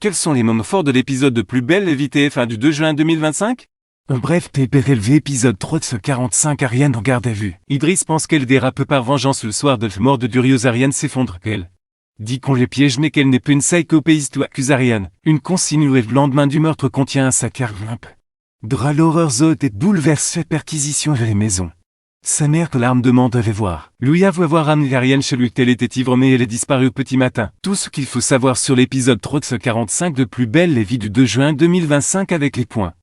Quels sont les moments forts de l'épisode de Plus belle la vie TF1 du 2 juin 2025? Un bref PPLV épisode 345 Ariane en garde à vue. Idriss pense qu'elle dérape par vengeance le soir de la mort de Durieux. Ariane s'effondre qu'elle dit qu'on les piège mais qu'elle n'est plus une psychopéiste ou accuse Ariane. Une consigne le lendemain du meurtre contient un sac à limpe. Dra l'horreur zote et bouleverse cette perquisition vers les maisons. Sa mère que l'arme demande avait voir. Louis avoue avoir amené Ariane chez lui qu'elle était ivre mais elle est disparue au petit matin. Tout ce qu'il faut savoir sur l'épisode 345 de Plus belle la vie du 2 juin 2025 avec les points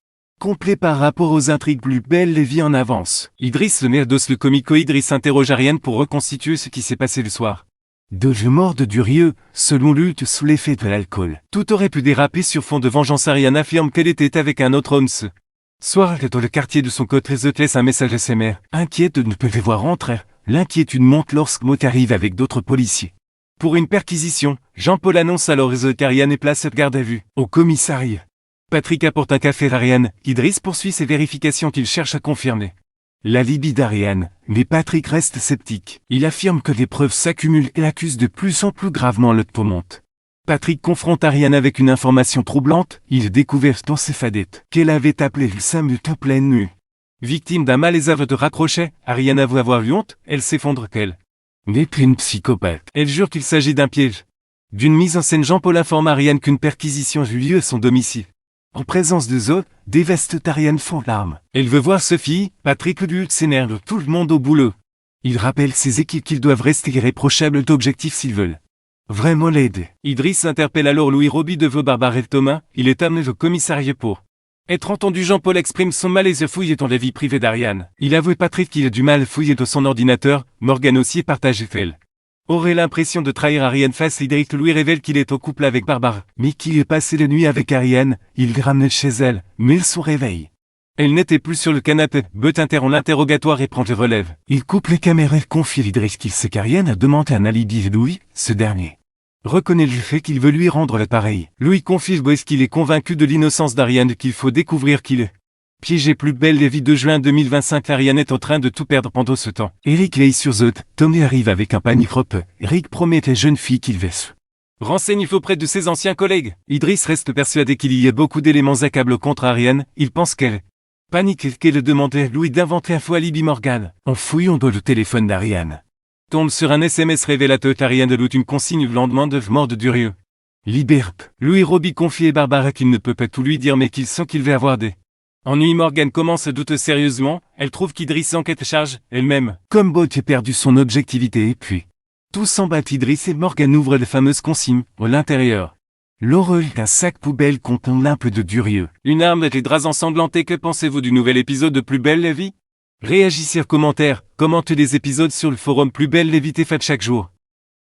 complet par rapport aux intrigues. Plus belle la vie en avance. Idriss le merdos le comico Idriss interroge Ariane pour reconstituer ce qui s'est passé le soir de la mort de Durieux, selon lutte sous l'effet de l'alcool. Tout aurait pu déraper sur fond de vengeance. Ariane affirme qu'elle était avec un autre homme ce soir dans le quartier de son côté. The laisse un message à ses mères. Inquiète de ne pas les voir rentrer, l'inquiétude monte lorsque Maud arrive avec d'autres policiers pour une perquisition. Jean-Paul annonce alors qu'Ariane est placée garde à vue au commissariat. Patrick apporte un café à Ariane. Idriss poursuit ses vérifications qu'il cherche à confirmer l'alibi d'Ariane, mais Patrick reste sceptique. Il affirme que les preuves s'accumulent et accuse de plus en plus gravement le monte. Patrick confronte Ariane avec une information troublante. Il découvre dans ses fadettes qu'elle avait appelé le Samuel en pleine nuit. Victime d'un malaise de raccrochet, Ariane avoue avoir eu honte. Elle s'effondre qu'elle n'est plus une psychopathe. Elle jure qu'il s'agit d'un piège. D'une mise en scène. Jean-Paul informe Ariane qu'une perquisition a eu lieu à son domicile. En présence de Zoe, dévastent Ariane fond larmes. Elle veut voir Sophie. Patrick lui s'énerve tout le monde au boulot. Il rappelle ses équipes qu'ils doivent rester irréprochables d'objectifs s'ils veulent vraiment l'aider. Idriss interpelle alors Louis Roby de Vaux, Barbare et Thomas. Il est amené au commissariat pour être entendu. Jean-Paul exprime son malaise à fouiller dans la vie privée d'Ariane. Il avoue Patrick qu'il a du mal à fouiller dans son ordinateur. Morgan aussi partage elle aurait l'impression de trahir Ariane face à Idriss. Louis révèle qu'il est au couple avec Barbare, mais qu'il est passé la nuit avec Ariane. Il ramenait chez elle, mais son réveil. Elle n'était plus sur le canapé. But interrompt l'interrogatoire et prend le relève. Il coupe les caméras et confie à Idriss qu'il sait qu'Ariane a demandé un alibi à Louis. Ce dernier reconnaît le fait qu'il veut lui rendre l'appareil. Louis confie qu'il est convaincu de l'innocence d'Ariane et qu'il faut découvrir qu'il est piégé. Plus belle la vie de juin 2025. Ariane est en train de tout perdre pendant ce temps. Eric veille sur Zoe. Tommy arrive avec un panic rope. Eric promet à la jeune fille qu'il va se renseigne auprès de ses anciens collègues. Idriss reste persuadé qu'il y a beaucoup d'éléments accablants contre Ariane. Il pense qu'elle panique et qu'elle demande à Louis d'inventer un faux alibi. Morgan, en fouillant dans le téléphone d'Ariane, tombe sur un SMS révélateur. Ariane doute une consigne le lendemain de la mort de Durieux. Libère. Louis Roby confie à Barbara qu'il ne peut pas tout lui dire mais qu'il sent qu'il va avoir des ennuis. Morgan commence à douter sérieusement. Elle trouve qu'Idriss enquête charge elle-même. Comme Bot a perdu son objectivité et puis tout s'emballe. Idriss et Morgan ouvrent la fameuse consigne. À l'intérieur, l'horreur d'un sac poubelle contenant l'imple de Durieux. Une arme et des draps ensanglantés. Que pensez-vous du nouvel épisode de Plus belle la vie? Réagissez en commentaire, commentez les épisodes sur le forum Plus belle la vie. Fait chaque jour.